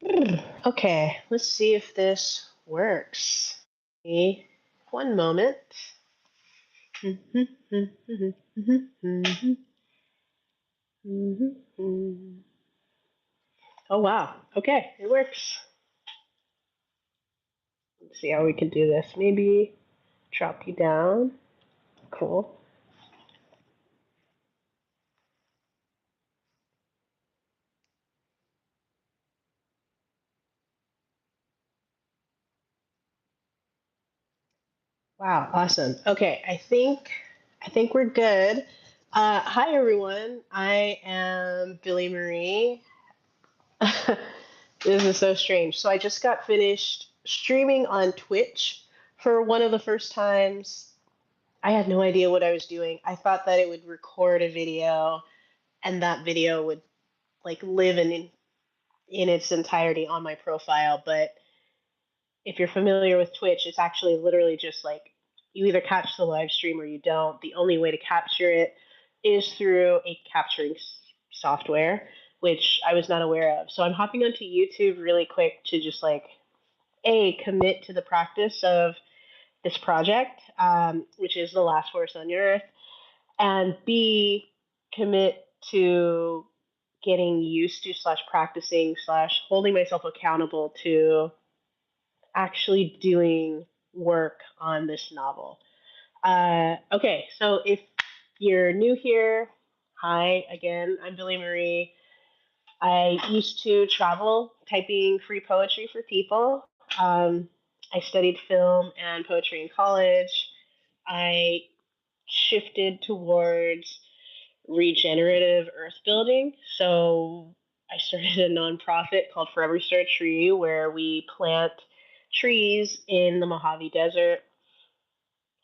Okay, let's see if this works. One moment. Oh wow. Okay, it works. Let's see how we can do this. Maybe drop you down. Cool. Wow, awesome. Okay, I think we're good. Hi everyone. I am Billy Marie. This is so strange. So I just got finished streaming on Twitch for one of the first times. I had no idea what I was doing. I thought that it would record a video and that video would like live in its entirety on my profile, but if you're familiar with Twitch, it's actually literally just like you either catch the live stream or you don't. The only way to capture it is through a capturing software, which I was not aware of. So I'm hopping onto YouTube really quick to just like a commit to the practice of this project, which is the last force on Earth, and B commit to getting used to slash practicing slash holding myself accountable to actually doing work on this novel. Okay, so if you're new here, hi again, I'm Billy Marie. I used to travel typing free poetry for people. Um, I studied film and poetry in college. I shifted towards regenerative earth building. So I started a nonprofit called Forever Restore Tree where we plant trees in the Mojave Desert.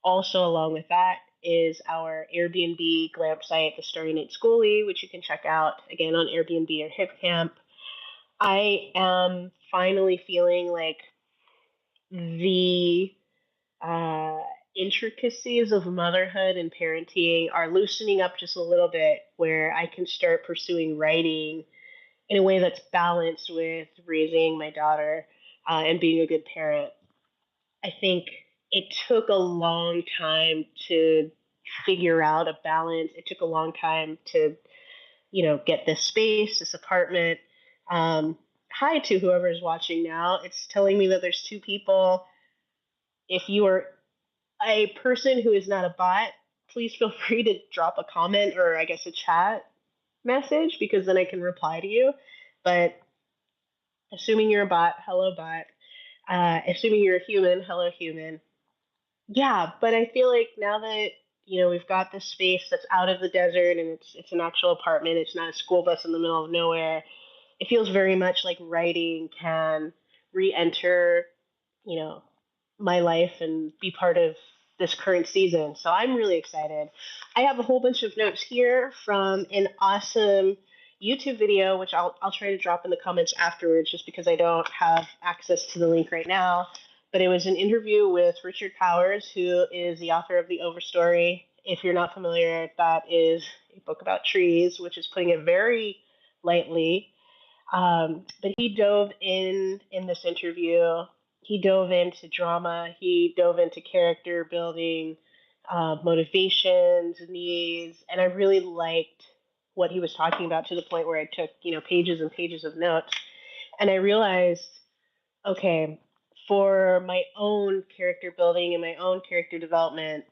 Also, along with that, is our Airbnb glam site, the Starry Night Schoolie, which you can check out again on Airbnb or HipCamp. I am finally feeling like the uh, intricacies of motherhood and parenting are loosening up just a little bit, where I can start pursuing writing in a way that's balanced with raising my daughter and being a good parent. I think it took a long time to figure out a balance. It took a long time to, get this space, this apartment. Hi to whoever is watching now. It's telling me that there's two people. If you are a person who is not a bot, please feel free to drop a comment or I guess a chat message because then I can reply to you. But assuming you're a bot, hello bot. Assuming you're a human, hello human. Yeah, but I feel like now that we've got this space that's out of the desert and it's an actual apartment, it's not a school bus in the middle of nowhere. It feels very much like writing can re-enter, you know, my life and be part of this current season. So I'm really excited. I have a whole bunch of notes here from an awesome YouTube video, which I'll try to drop in the comments afterwards, just because I don't have access to the link right now. But it was an interview with Richard Powers, who is the author of The Overstory. If you're not familiar, that is a book about trees, which is putting it very lightly. But he dove in this interview. He dove into drama. He dove into character building, motivations, needs, and I really liked what he was talking about to the point where I took pages and pages of notes. And I realized, okay, for my own character building and my own character development,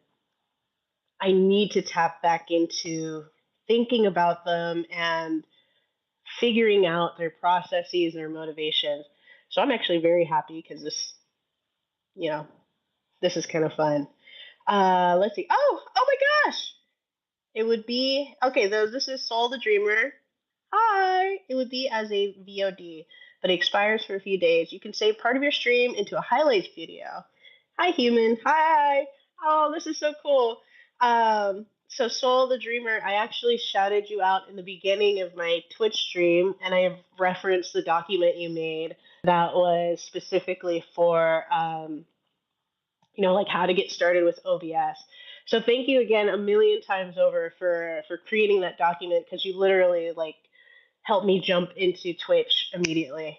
I need to tap back into thinking about them and figuring out their processes, their motivations. So I'm actually very happy because you know, this is kind of fun. Let's see. Oh my gosh! It would be okay. Though this is Soul the Dreamer. Hi. It would be as a VOD, but it expires for a few days. You can save part of your stream into a highlights video. Hi, human. Hi. Oh, this is so cool. So Soul the Dreamer, I actually shouted you out in the beginning of my Twitch stream, and I have referenced the document you made that was specifically for, like how to get started with OBS. So thank you again a million times over for creating that document because you literally like helped me jump into Twitch immediately.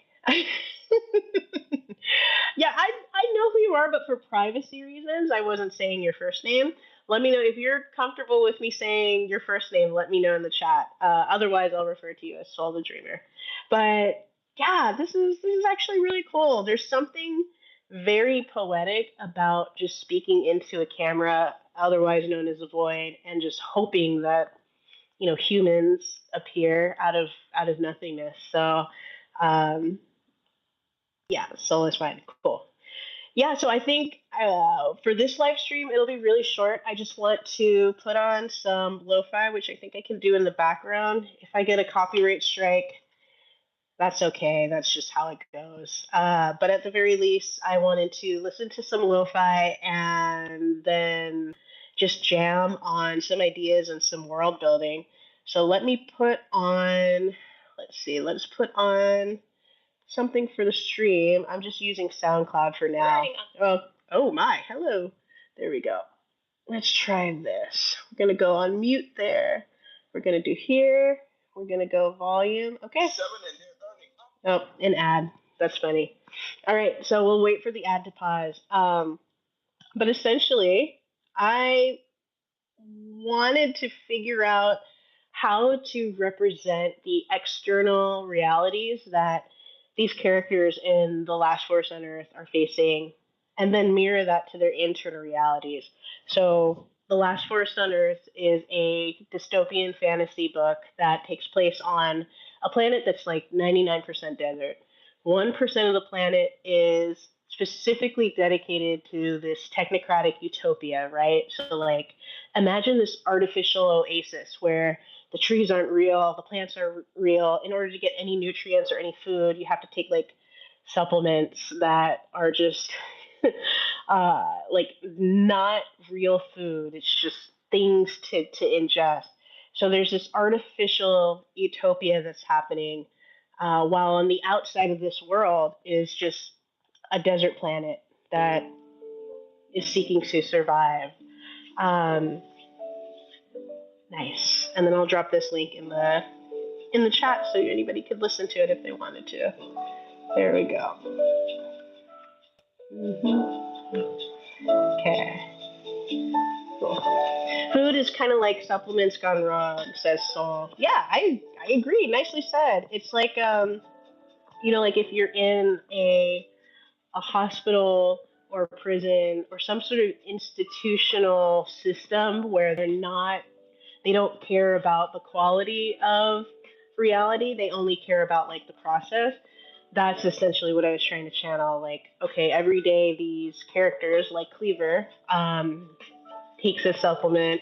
Yeah, I know who you are, but for privacy reasons, I wasn't saying your first name. Let me know if you're comfortable with me saying your first name. Let me know in the chat. Otherwise, I'll refer to you as Soul the Dreamer. But yeah, this is actually really cool. There's something very poetic about just speaking into a camera, otherwise known as a void, and just hoping that humans appear out of nothingness. So um, yeah, soul is fine. Cool. Yeah, so I think for this live stream, it'll be really short. I just want to put on some lo-fi, which I think I can do in the background. If I get a copyright strike, that's okay. That's just how it goes. But at the very least, I wanted to listen to some lo-fi and then just jam on some ideas and some world building. So let me put on, let's see, let's put on something for the stream. I'm just using SoundCloud for now. Oh, oh my, hello. There we go. Let's try this. We're gonna go on mute there. We're gonna do here. We're gonna go volume. Okay. Oh, an ad. That's funny. All right, so we'll wait for the ad to pause. But essentially, I wanted to figure out how to represent the external realities that these characters in The Last Force on Earth are facing, and then mirror that to their internal realities. So, The Last Force on Earth is a dystopian fantasy book that takes place on a planet that's like 99% desert. 1% of the planet is specifically dedicated to this technocratic utopia, right? So, like, imagine this artificial oasis where the trees aren't real, the plants are real. In order to get any nutrients or any food, you have to take like supplements that are just like not real food. It's just things to ingest. So there's this artificial utopia that's happening, while on the outside of this world is just a desert planet that is seeking to survive. Um, Nice. And then I'll drop this link in the chat so anybody could listen to it if they wanted to. There we go. Okay. Cool. Food is kind of like supplements gone wrong, says Saul. Yeah, I agree. Nicely said. It's like like if you're in a hospital or a prison or some sort of institutional system where they don't care about the quality of reality. They only care about like the process. That's essentially what I was trying to channel. Like, okay, every day these characters, like Cleaver, takes his supplement,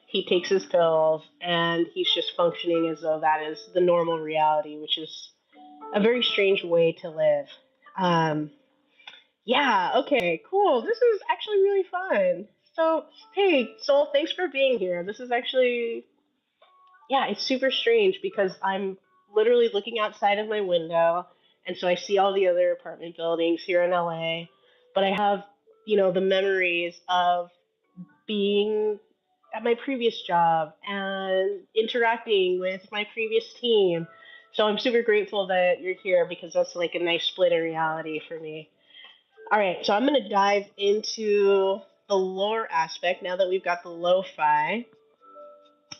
he takes his pills, and he's just functioning as though that is the normal reality, which is a very strange way to live. Um, yeah, okay, cool. This is actually really fun. So, hey, Soul, thanks for being here. This is actually, yeah, it's super strange because I'm literally looking outside of my window, and so I see all the other apartment buildings here in LA, but I have, the memories of being at my previous job and interacting with my previous team. So I'm super grateful that you're here because that's like a nice split in reality for me. All right, so I'm going to dive into the lore aspect now that we've got the lo-fi.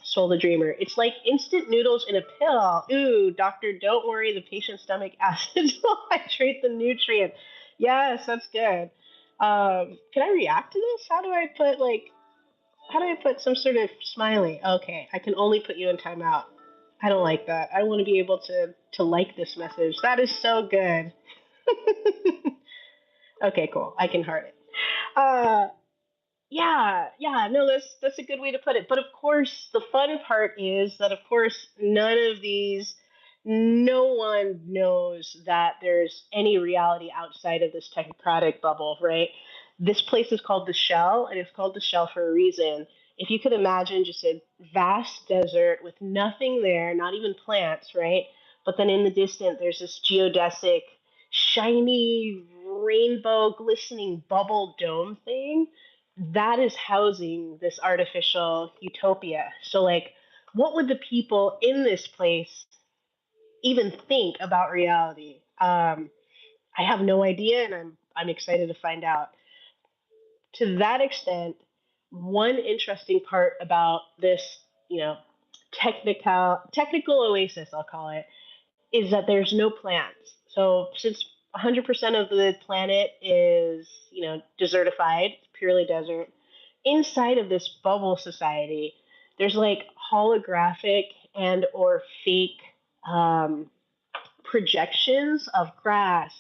Soul the Dreamer. It's like instant noodles in a pill. Ooh, doctor, don't worry. The patient's stomach acids will hydrate the nutrient. Yes, that's good. Can I react to this? How do I put some sort of smiley? Okay, I can only put you in timeout. I don't like that. I want to be able to like this message. That is so good. Okay, cool. I can heart it. Uh, Yeah, yeah, no, that's a good way to put it. But of course, the fun part is that of course no one knows that there's any reality outside of this technocratic bubble, right? This place is called the Shell, and it's called the Shell for a reason. If you could imagine just a vast desert with nothing there, not even plants, right? But then in the distance, there's this geodesic, shiny, rainbow, glistening bubble dome thing that is housing this artificial utopia. So, like, what would the people in this place even think about reality? I have no idea, and I'm excited to find out. To that extent, one interesting part about this, you know, technical oasis, I'll call it, is that there's no plants. So since 100% of the planet is, desertified, purely desert, inside of this bubble society, there's like holographic and or fake um, projections of grass,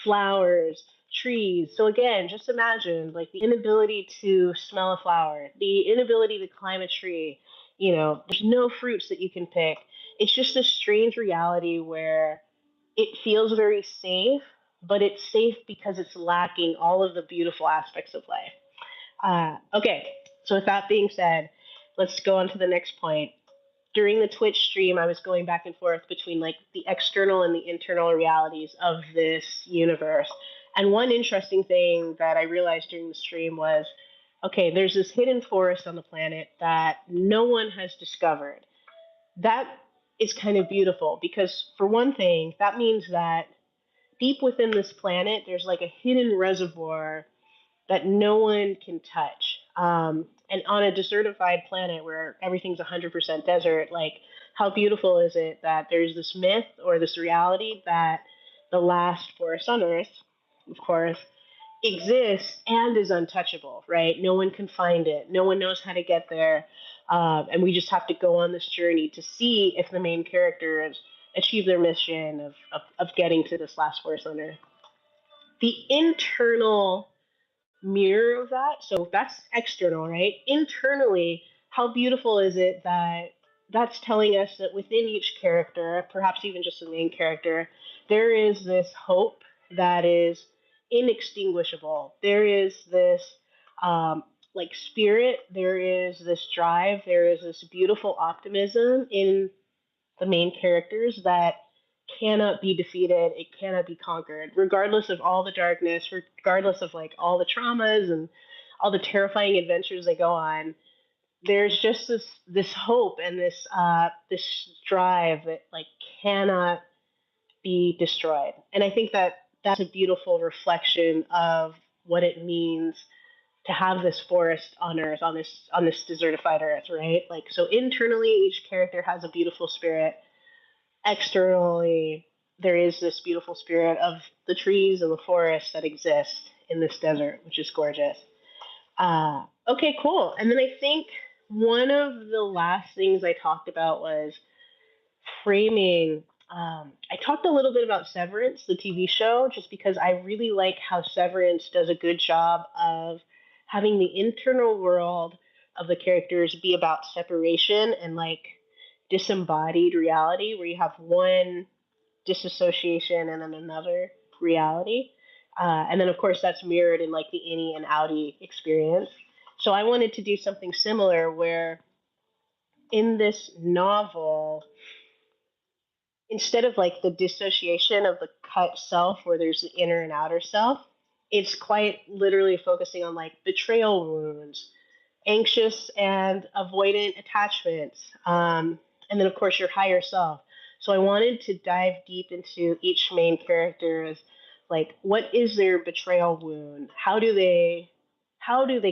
flowers, trees. So again, just imagine like the inability to smell a flower, the inability to climb a tree. There's no fruits that you can pick. It's just a strange reality where it feels very safe, but it's safe because it's lacking all of the beautiful aspects of life. Okay, so with that being said, let's go on to the next point. During the Twitch stream, I was going back and forth between like the external and the internal realities of this universe. And one interesting thing that I realized during the stream was okay, there's this hidden forest on the planet that no one has discovered. That is kind of beautiful because, for one thing, that means that deep within this planet, there's like a hidden reservoir that no one can touch. And on a desertified planet where everything's 100% desert, like how beautiful is it that there's this myth or this reality that the last forest on Earth, of course, exists and is untouchable, right? No one can find it. No one knows how to get there. And we just have to go on this journey to see if the main characters achieve their mission of getting to this last forest on Earth. The internal mirror of that. So that's external, right? Internally, how beautiful is it that that's telling us that within each character, perhaps even just the main character, there is this hope that is inextinguishable. There is this like spirit, there is this drive, there is this beautiful optimism in the main characters that cannot be defeated, it cannot be conquered, regardless of all the darkness, regardless of like all the traumas and all the terrifying adventures they go on. There's just this hope and this drive that like cannot be destroyed. And I think that that's a beautiful reflection of what it means to have this forest on Earth, on this desertified Earth, right? Like so internally each character has a beautiful spirit. Externally, there is this beautiful spirit of the trees and the forests that exist in this desert, which is gorgeous. Okay, cool. And then I think one of the last things I talked about was framing. I talked a little bit about Severance, the TV show, just because I really like how Severance does a good job of having the internal world of the characters be about separation and like disembodied reality, where you have one disassociation and then another reality. And then, of course, that's mirrored in like the innie and outie experience. So I wanted to do something similar where in this novel, instead of like the dissociation of the cut self where there's the inner and outer self, it's quite literally focusing on like betrayal wounds, anxious and avoidant attachments, and then of course your higher self. So I wanted to dive deep into each main character's like what is their betrayal wound? How do they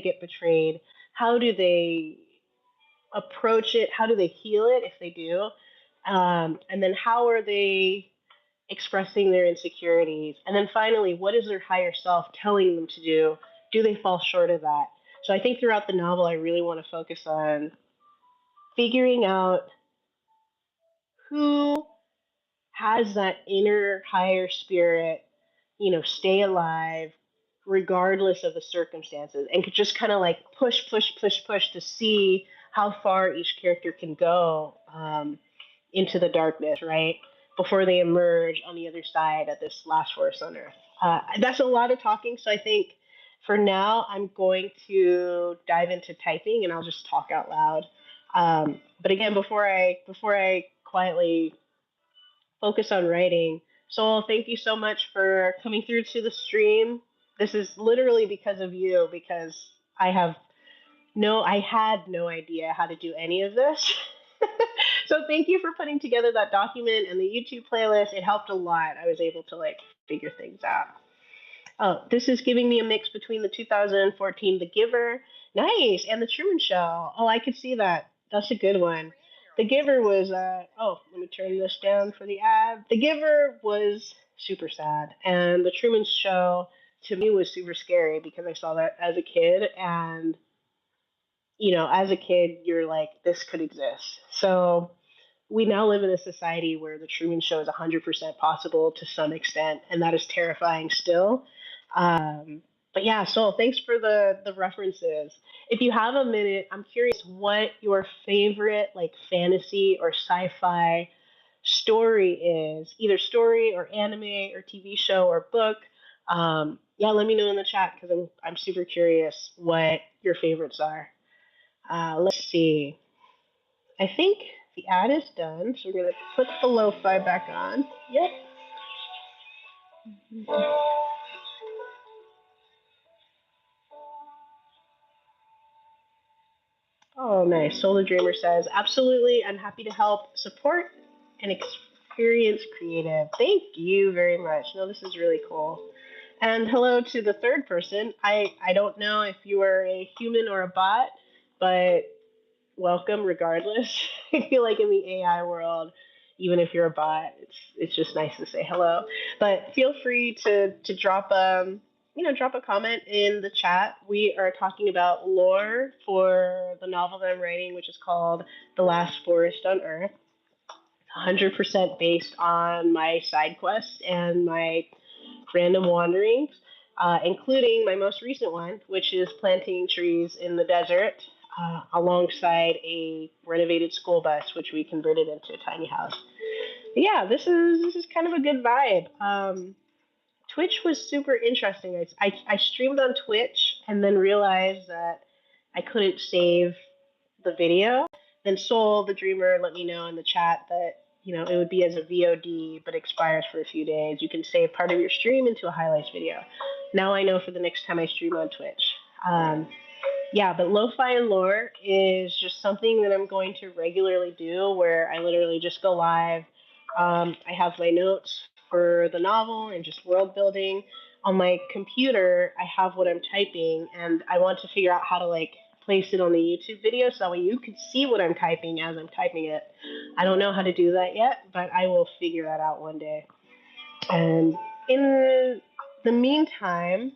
get betrayed? How do they approach it? How do they heal it if they do? And then how are they expressing their insecurities? And then finally, what is their higher self telling them to do? Do they fall short of that? So I think throughout the novel, I really want to focus on figuring out who has that inner higher spirit, stay alive regardless of the circumstances and could just kind of like push, push, push, push to see how far each character can go into the darkness, right? Before they emerge on the other side at this last forest on Earth. That's a lot of talking, so I think for now I'm going to dive into typing and I'll just talk out loud. But again, before I quietly focus on writing, so thank you so much for coming through to the stream. This is literally because of you, because I had no idea how to do any of this. So thank you for putting together that document and the YouTube playlist. It helped a lot. I was able to like figure things out. Oh, this is giving me a mix between the 2014 The Giver, nice, and The Truman Show. Oh, I could see that. That's a good one. The Giver was oh, let me turn this down for the ad. The Giver was super sad, and The Truman Show to me was super scary because I saw that as a kid, and as a kid, you're like, this could exist. So we now live in a society where the Truman Show is 100% possible to some extent, and that is terrifying still. But yeah, so thanks for the references. If you have a minute, I'm curious what your favorite like fantasy or sci-fi story is, either story or anime or TV show or book. Yeah, let me know in the chat because I'm super curious what your favorites are. Let's see. I think the ad is done, so we're gonna put the lo-fi back on. Yep. Oh, nice. Solar Dreamer says, absolutely. I'm happy to help support and experience creative. Thank you very much. No, this is really cool. And hello to the third person. I don't know if you are a human or a bot, but welcome regardless. I feel like in the AI world, even if you're a bot, it's just nice to say hello. But feel free to drop drop a comment in the chat. We are talking about lore for the novel that I'm writing, which is called The Last Forest on Earth. 100% based on my side quests and my random wanderings, including my most recent one, which is planting trees in the desert alongside a renovated school bus, which we converted into a tiny house. But yeah, this is kind of a good vibe. Twitch was super interesting. I streamed on Twitch and then realized that I couldn't save the video. Then Soul, the dreamer, let me know in the chat that it would be as a VOD, but expires for a few days. You can save part of your stream into a highlights video. Now I know for the next time I stream on Twitch. Yeah, but lo-fi and lore is just something that I'm going to regularly do, where I literally just go live. I have my notes for the novel and just world building. On my computer, I have what I'm typing, and I want to figure out how to like place it on the YouTube video so that way you can see what I'm typing as I'm typing it. I don't know how to do that yet, but I will figure that out one day. And in the meantime,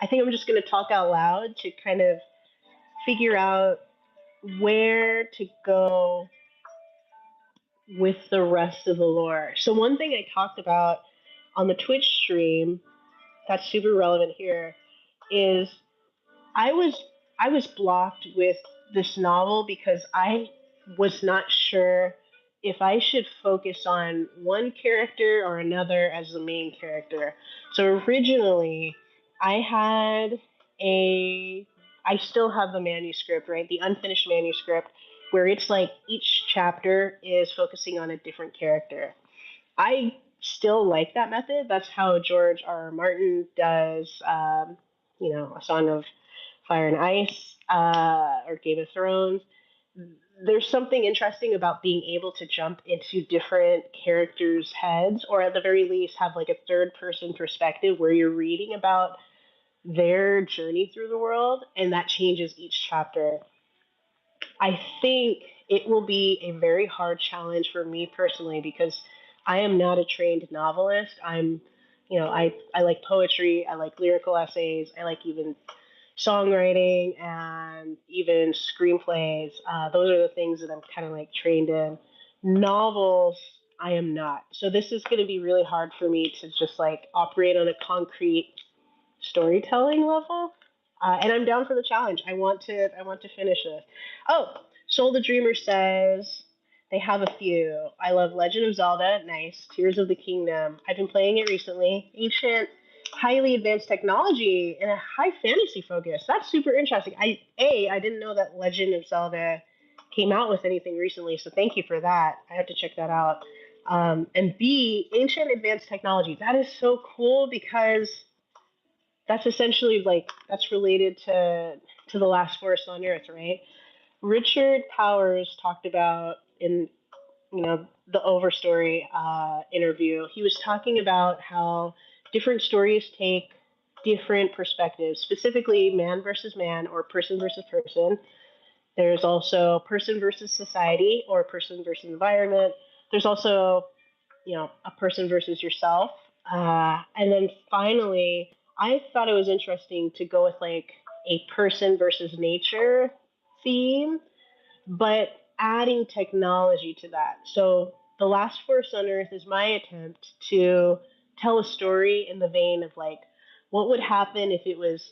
I think I'm just going to talk out loud to kind of figure out where to go with the rest of the lore. So, one thing I talked about on the Twitch stream that's super relevant here is I was I was blocked with this novel because I was not sure if I should focus on one character or another as the main character. So originally, I had a I still have the manuscript, right? The unfinished manuscript where it's like each chapter is focusing on a different character. I still like that method. That's how George R. R. Martin does, A Song of Fire and Ice or Game of Thrones. There's something interesting about being able to jump into different characters' heads, or at the very least, have like a third person perspective where you're reading about their journey through the world, and that changes each chapter. I think it will be a very hard challenge for me personally because I am not a trained novelist. I like poetry, I like lyrical essays, I like even songwriting and even screenplays. Those are the things that I'm kind of like trained in. Novels, I am not. So this is going to be really hard for me to just like operate on a concrete storytelling level. And I'm down for the challenge. I want to finish this. Oh, Soul the Dreamer says they have a few. I love Legend of Zelda, nice. Tears of the Kingdom. I've been playing it recently. Ancient, highly advanced technology and a high fantasy focus. That's super interesting. I didn't know that Legend of Zelda came out with anything recently, so thank you for that. I have to check that out. And B, ancient advanced technology. That is so cool because that's essentially like that's related to the last forest on earth, right? Richard Powers talked about in the Overstory interview. He was talking about how different stories take different perspectives, specifically man versus man or person versus person. There's also person versus society or person versus environment. There's also, a person versus yourself. And then finally, I thought it was interesting to go with like a person versus nature theme, but adding technology to that. So The Last Force on Earth is my attempt to tell a story in the vein of like what would happen if it was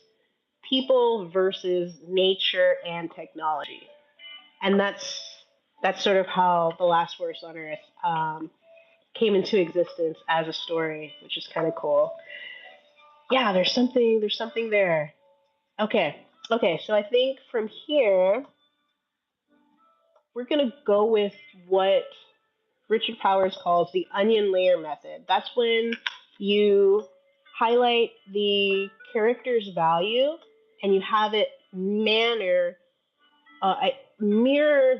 people versus nature and technology. And that's sort of how The Last Force on Earth came into existence as a story, which is kind of cool. Yeah, there's something there. Okay. Okay, so I think from here we're going to go with what Richard Powers calls the onion layer method. That's when you highlight the character's value and you have it mirror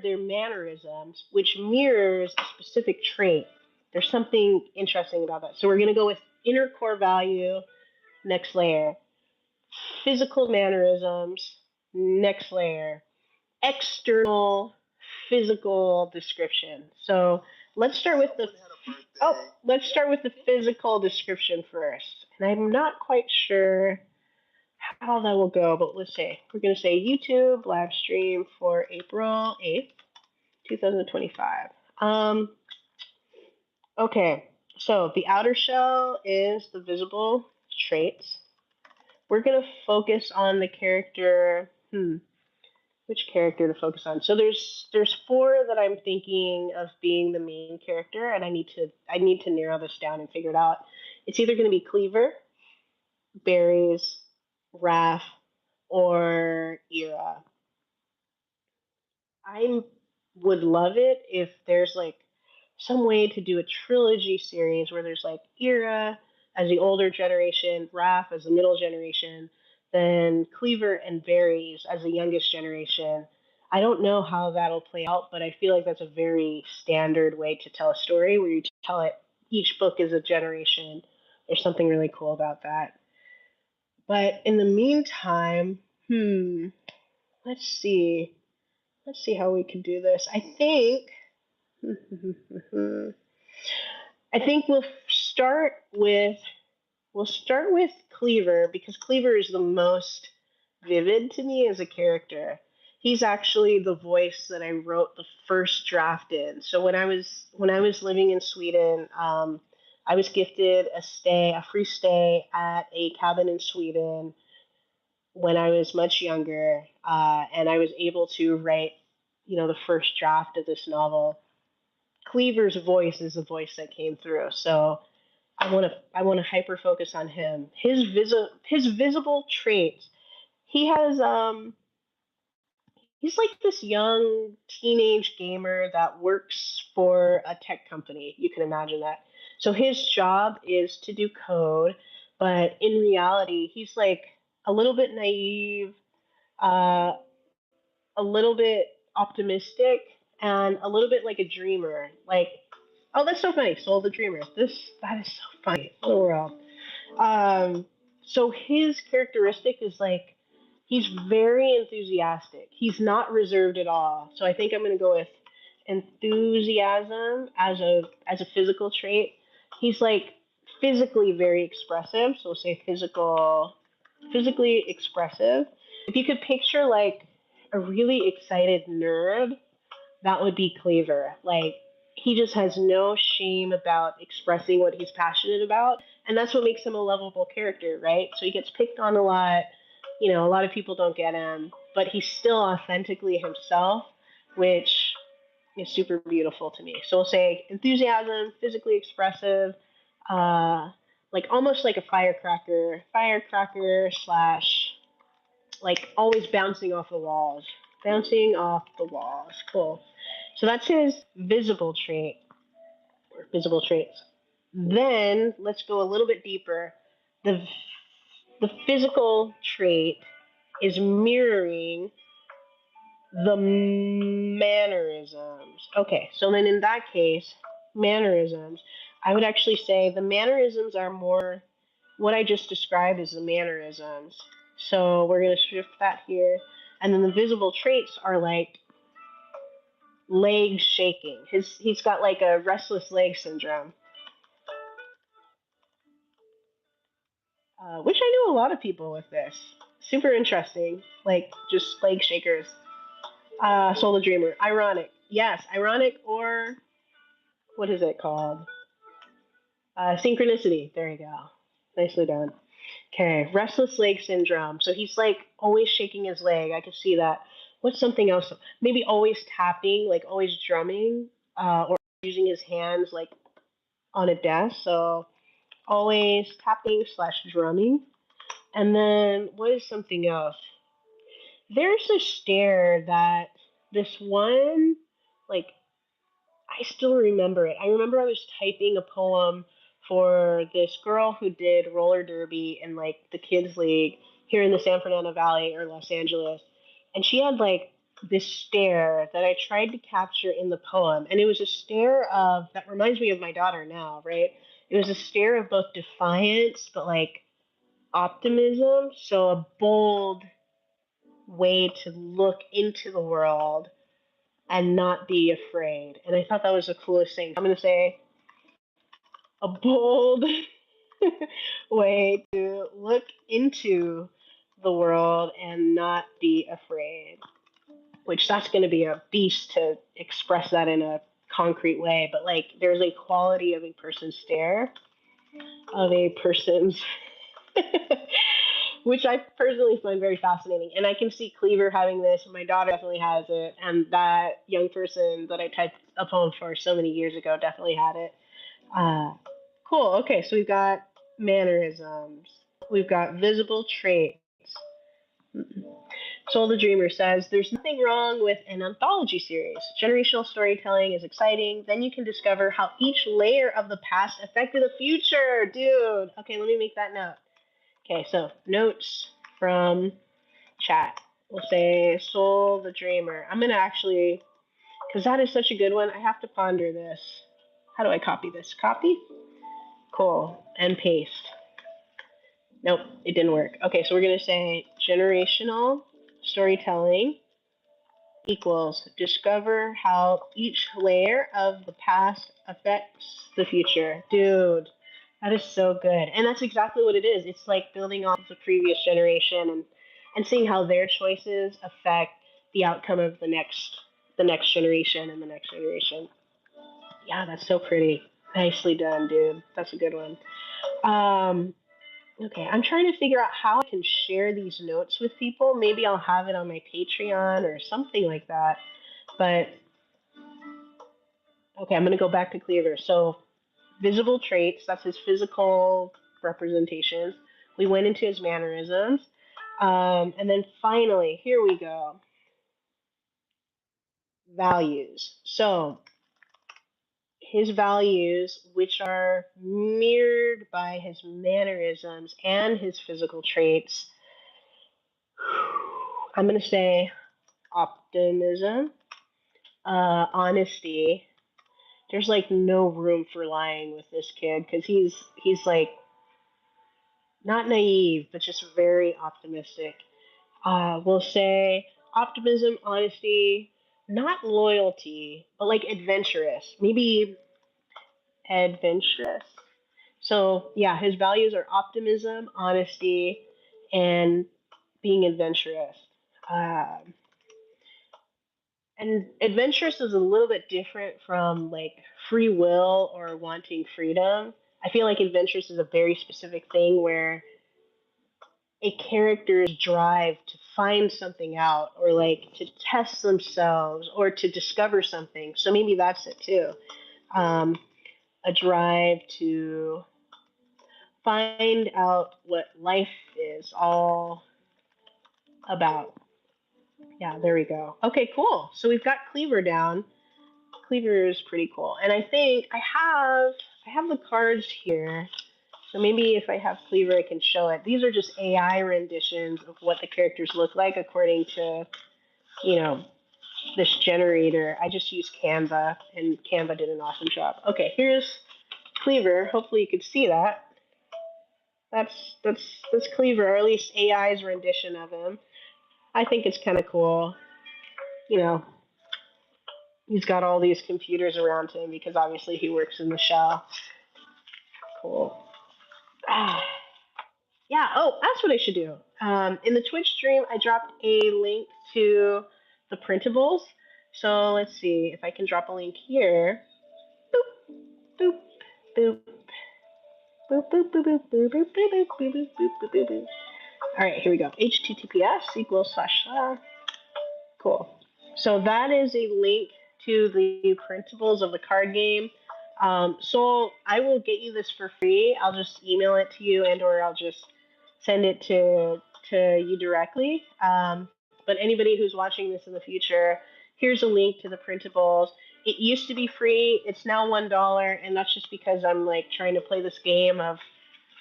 their mannerisms, which mirrors a specific trait. There's something interesting about that. So we're going to go with inner core value, next layer, physical mannerisms, next layer, external physical description. So let's start with the let's start with the physical description first. And I'm not quite sure how that will go, but let's say we're going to say YouTube live stream for April 8th, 2025. Okay, so the outer shell is the visible traits. We're going to focus on the character. Which character to focus on? So there's four that I'm thinking of being the main character, and I need to narrow this down and figure it out. It's either going to be Cleaver, Berries, Raph, or Ira. I would love it if there's like some way to do a trilogy series where there's like Ira as the older generation, Raph as the middle generation, then Cleaver and Berries as the youngest generation. I don't know how that'll play out, but I feel like that's a very standard way to tell a story where you tell it each book is a generation. There's something really cool about that. But in the meantime, let's see. Let's see how we can do this. I think I think we'll start with Cleaver because Cleaver is the most vivid to me as a character. He's actually the voice that I wrote the first draft in. So when I was living in Sweden, I was gifted a free stay at a cabin in Sweden when I was much younger, and I was able to write, the first draft of this novel. Cleaver's voice is the voice that came through. So I want to hyper focus on him. His visible traits. He has he's like this young teenage gamer that works for a tech company. You can imagine that. So his job is to do code, but in reality, he's like a little bit naive, uh, a little bit optimistic, and a little bit like a dreamer. Like, oh, that's so funny. Soul the Dreamer. That is so funny. Oh, world. Um, so his characteristic is like he's very enthusiastic. He's not reserved at all. So I think I'm going to go with enthusiasm as a physical trait. He's like physically very expressive. So we'll say physically expressive. If you could picture like a really excited nerd, that would be Cleaver. Like he just has no shame about expressing what he's passionate about, and that's what makes him a lovable character, right? So he gets picked on a lot. A lot of people don't get him, but he's still authentically himself, which is super beautiful to me. So we'll say enthusiasm, physically expressive, uh, like almost like a firecracker slash like always bouncing off the walls. Cool. So that's his visible trait or visible traits. Then let's go a little bit deeper. The the physical trait is mirroring The mannerisms. Okay, so then in that case, mannerisms, I would actually say the mannerisms are more what I just described as the mannerisms. So we're going to shift that here. And then the visible traits are like leg shaking. He's got like a restless leg syndrome, which I know a lot of people with this. Super interesting, like just leg shakers. Soul the Dreamer, ironic. Yes, ironic or what is it called? Synchronicity. There you go. Nicely done. Okay, restless leg syndrome. So he's like always shaking his leg. I could see that. What's something else? Maybe always tapping, like always drumming, or using his hands like on a desk. So always tapping slash drumming. And then what is something else? There's a stare that this one, like I still remember it. I remember I was typing a poem for this girl who did roller derby in like the kids league here in the San Fernando Valley or Los Angeles, and she had like this stare that I tried to capture in the poem, and it was a stare of that reminds me of my daughter now, right? It was a stare of both defiance but like optimism, so a bold way to look into the world and not be afraid. And I thought that was the coolest thing. I'm going to say a bold way to look into the world and not be afraid, which that's going to be a beast to express that in a concrete way. But like, there's a quality of a person's stare, of a person's which I personally find very fascinating. And I can see Cleaver having this. My daughter definitely has it, and that young person that I typed a poem for so many years ago definitely had it. Uh, cool. Okay, so we've got mannerisms. We've got visible traits. Soul the Dreamer says there's nothing wrong with an anthology series. Generational storytelling is exciting. Then you can discover how each layer of the past affected the future. Dude. Okay, let me make that note. Okay, so notes from chat. We'll say Soul the Dreamer. I'm going to actually, because that is such a good one, I have to ponder this. How do I copy this? Copy? Cool. And paste. Nope, it didn't work. Okay, so we're going to say generational storytelling equals discover how each layer of the past affects the future. Dude, that is so good. And that's exactly what it is. It's like building off of the previous generation and seeing how their choices affect the outcome of the next generation and the next generation. Yeah, that's so pretty. Nicely done, dude. That's a good one. Um, okay, I'm trying to figure out how I can share these notes with people. Maybe I'll have it on my Patreon or something like that. But okay, I'm going to go back to Cleaver. So, visible traits, that's his physical representations. We went into his mannerisms. And then finally, here we go values. So, his values, which are mirrored by his mannerisms and his physical traits, I'm going to say optimism, honesty. There's like no room for lying with this kid because he's like not naive, but just very optimistic. We'll say optimism, honesty, not loyalty, but like adventurous, maybe adventurous. So yeah, his values are optimism, honesty, and being adventurous. Um, and adventurous is a little bit different from like free will or wanting freedom. I feel like adventurous is a very specific thing where a character's drive to find something out or like to test themselves or to discover something. So maybe that's it too. Um, a drive to find out what life is all about. Yeah, there we go. Okay, cool. So we've got Cleaver down. Cleaver is pretty cool. And I think I have the cards here. So maybe if I have Cleaver, I can show it. These are just AI renditions of what the characters look like according to, you know, this generator. I just used Canva, and Canva did an awesome job. Okay, here's Cleaver. Hopefully, you could see that. That's Cleaver, or at least AI's rendition of him. I think it's kind of cool. You know, he's got all these computers around him because obviously he works in the shell. Cool. Ah, yeah. Oh, that's what I should do. In the Twitch stream, I dropped a link to the printables. So let's see if I can drop a link here. Boop, boop, boop, boop, boop, boop, boop, boop, boop, boop, boop, boop, boop, boop, boop, boop. All right, here we go. HTTPS equals slash slash. Cool. So that is a link to the principles of the card game. So I will get you this for free. I'll just email it to you, and or I'll just send it to you directly. But anybody who's watching this in the future, here's a link to the printables. It used to be free. It's now $1, and that's just because I'm like trying to play this game of,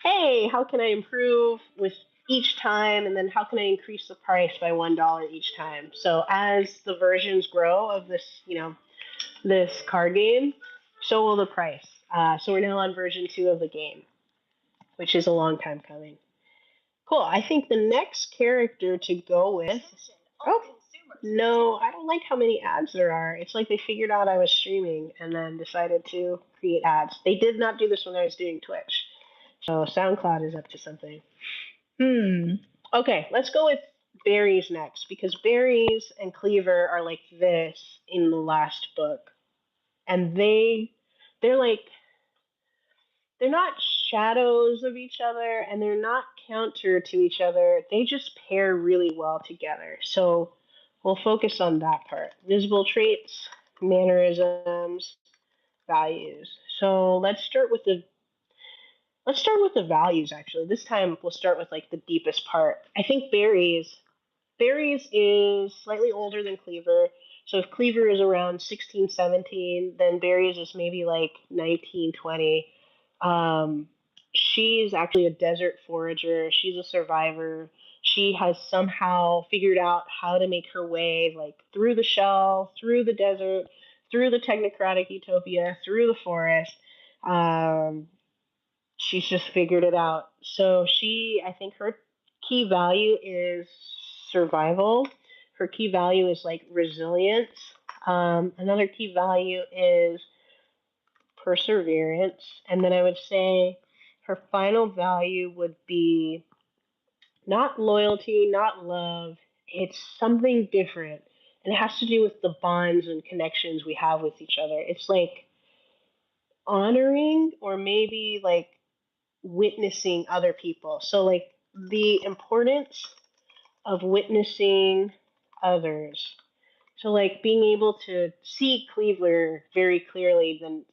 hey, how can I improve with each time, and then how can I increase the price by $1 each time? So as the versions grow of this, this card game, so will the price. So we're now on version 2 of the game, which is a long time coming. Cool. I think the next character to go with. Oh, no, I don't like how many ads there are. It's like they figured out I was streaming and then decided to create ads. They did not do this when I was doing Twitch. So SoundCloud is up to something. Okay, let's go with berries next because berries and cleaver are like this in the last book, and they're like they're not shadows of each other and they're not counter to each other. They just pair really well together. So we'll focus on that part. Visible traits, mannerisms, values. So let's start with the values actually. This time we'll start with like the deepest part. I think berries is slightly older than cleaver. So if cleaver is around 16, 17, then berries is maybe like 19, 20. Um, she's actually a desert forager. She's a survivor. She has somehow figured out how to make her way like through the shell, through the desert, through the technocratic utopia, through the forest. Um, she's just figured it out. So I think her key value is survival. Her key value is like resilience. Another key value is perseverance. And then I would say her final value would be not loyalty, not love. It's something different. And it has to do with the bonds and connections we have with each other. It's like honoring or maybe like witnessing other people. So, like, the importance of witnessing others. So, like, being able to see Cleaver very clearly, than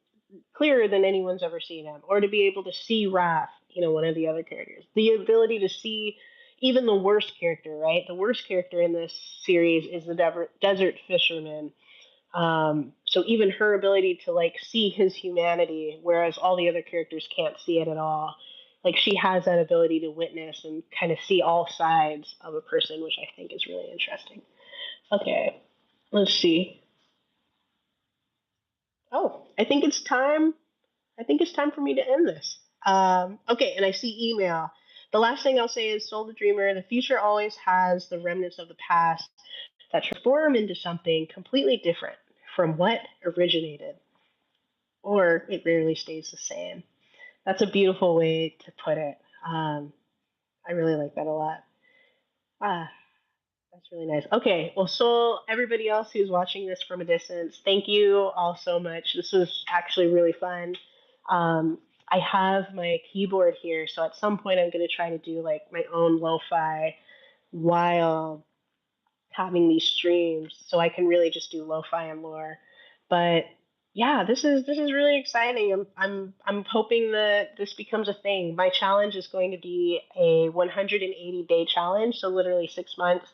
clearer than anyone's ever seen him, or to be able to see Raph, one of the other characters. The ability to see even the worst character, right? The worst character in this series is the desert fisherman. So even her ability to like see his humanity, whereas all the other characters can't see it at all. Like she has that ability to witness and kind of see all sides of a person, which I think is really interesting. Okay, let's see. Oh, I think it's time. I think it's time for me to end this. Okay, and I see email. The last thing I'll say is Soul the Dreamer. The future always has the remnants of the past that transform into something completely different from what originated, or it rarely stays the same. That's a beautiful way to put it. I really like that a lot. Ah, that's really nice. Okay, well, so everybody else who's watching this from a distance, thank you all so much. This was actually really fun. I have my keyboard here, so at some point I'm going to try to do like my own lo-fi while having these streams, so I can really just do lo-fi and lore. But yeah, this is really exciting. I'm hoping that this becomes a thing. My challenge is going to be a 180-day challenge, so literally 6 months,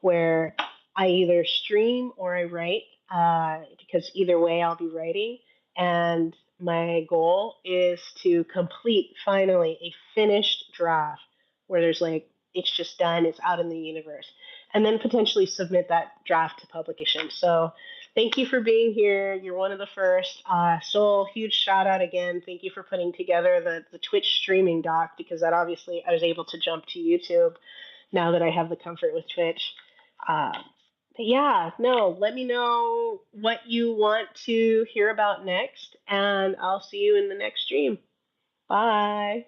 where I either stream or I write, because either way I'll be writing. And my goal is to complete finally a finished draft where there's like it's just done, it's out in the universe. and then potentially submit that draft to publication. So thank you for being here. You're one of the first. Sol, huge shout out again. Thank you for putting together the Twitch streaming doc, because that obviously I was able to jump to YouTube now that I have the comfort with Twitch. Uh, but yeah, no, let me know what you want to hear about next, and I'll see you in the next stream. Bye.